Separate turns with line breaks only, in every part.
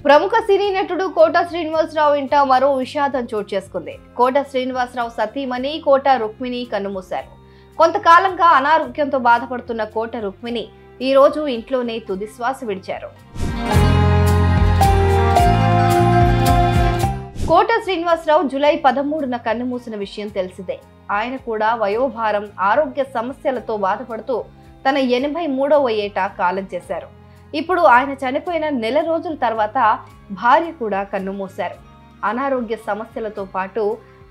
ప్రముఖ సినీ నటుడు కోట శ్రీనివాసరావు ఇంట మరో విషాదం చోటు చేసుకుంది. కోట శ్రీనివాసరావు సతీమణి కోట రుక్మిణి కన్నుమూశారు. కొంతకాలంగా అనారోగ్యంతో బాధపడుతున్న కోట రుక్మిణి ఈ రోజు ఇంట్లోనే తుది శ్వాస విడిచారు. కోట శ్రీనివాసరావు జూలై 13న కన్నుమూసిన విషయం తెలిసిందే. ఆయన కూడా వయోభారం, ఆరోగ్య సమస్యలతో బాధపడుతూ తన 83వ ఏట కాలం చేశారు. ఇప్పుడు ఆయన చనిపోయిన నెల రోజుల తర్వాత భార్య కూడా కన్నుమూశారు. అనారోగ్య సమస్యలతో పాటు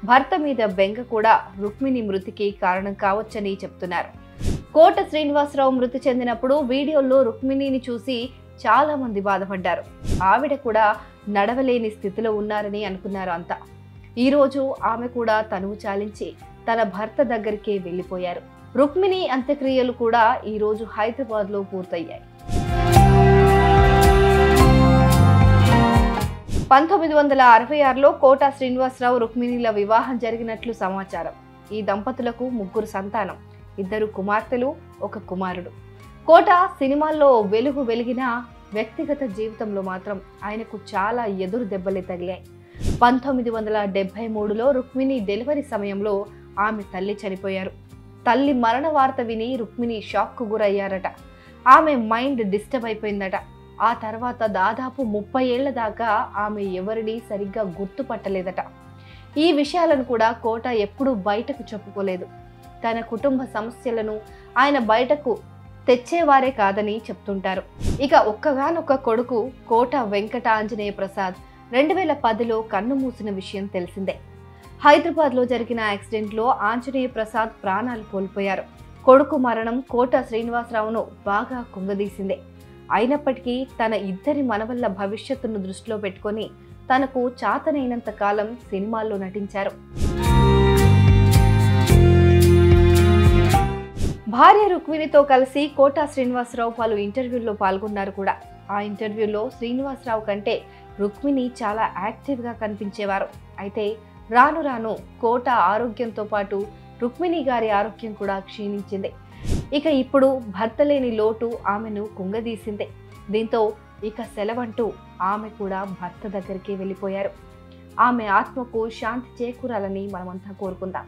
భర్త మీద బెంగ కూడా రుక్మిణి మృతికి కారణం కావచ్చని చెప్తున్నారు. కోట శ్రీనివాసరావు మృతి చెందినప్పుడు వీడియోల్లో రుక్మిణిని చూసి చాలా మంది బాధపడ్డారు. ఆవిడ కూడా నడవలేని స్థితిలో ఉన్నారని అనుకున్నారు అంతా. ఈ రోజు ఆమె కూడా తనువు చాలించి తన భర్త దగ్గరికే వెళ్ళిపోయారు. రుక్మిణి అంత్యక్రియలు కూడా ఈ రోజు హైదరాబాద్ లో పూర్తయ్యాయి. 1966లో కోట శ్రీనివాసరావు రుక్మిణిల వివాహం జరిగినట్లు సమాచారం. ఈ దంపతులకు 3 సంతానం, 2 కుమార్తెలు, 1 కుమారుడు. కోట సినిమాల్లో వెలుగు వెలిగిన వ్యక్తిగత జీవితంలో మాత్రం ఆయనకు చాలా ఎదురు దెబ్బలే తగిలాయి. 1973లో రుక్మిణి డెలివరీ సమయంలో ఆమె తల్లి చనిపోయారు. తల్లి మరణ వార్త విని రుక్మిణి షాక్కు గురయ్యారట. ఆమె మైండ్ డిస్టర్బ్ అయిపోయిందట. ఆ తర్వాత దాదాపు 30 ఏళ్ల దాకా ఆమె ఎవరిని సరిగ్గా గుర్తుపట్టలేదట. ఈ విషయాలను కూడా కోట ఎప్పుడూ బయటకు చెప్పుకోలేదు. తన కుటుంబ సమస్యలను ఆయన బయటకు తెచ్చేవారే కాదని చెప్తుంటారు. ఇక ఒక్కగానొక్క కొడుకు కోట వెంకట ఆంజనేయ ప్రసాద్ 2010లో కన్ను మూసిన విషయం తెలిసిందే. హైదరాబాద్లో జరిగిన యాక్సిడెంట్లో ఆంజనేయ ప్రసాద్ ప్రాణాలు కోల్పోయారు. కొడుకు మరణం కోట శ్రీనివాసరావును బాగా కుంగదీసిందే. అయినప్పటికీ తన 2 మనవళ్ల భవిష్యత్తును దృష్టిలో పెట్టుకొని తనకు చాతనైనంత కాలం సినిమాల్లో నటించారు. భార్య రుక్మిణితో కలిసి కోట శ్రీనివాసరావు పలు ఇంటర్వ్యూల్లో పాల్గొన్నారు కూడా. ఆ ఇంటర్వ్యూలో శ్రీనివాసరావు కంటే రుక్మిణి చాలా యాక్టివ్గా కనిపించేవారు. అయితే రాను రాను కోట ఆరోగ్యంతో పాటు రుక్మిణి గారి ఆరోగ్యం కూడా క్షీణించింది. ఇక ఇప్పుడు భర్త లేని లోటు ఆమెను కుంగదీసిందే. దీంతో ఇక సెలవంటూ ఆమె కూడా భర్త దగ్గరికి వెళ్ళిపోయారు. ఆమె ఆత్మకు శాంతి చేకూరాలని మనమంతా కోరుకుందాం.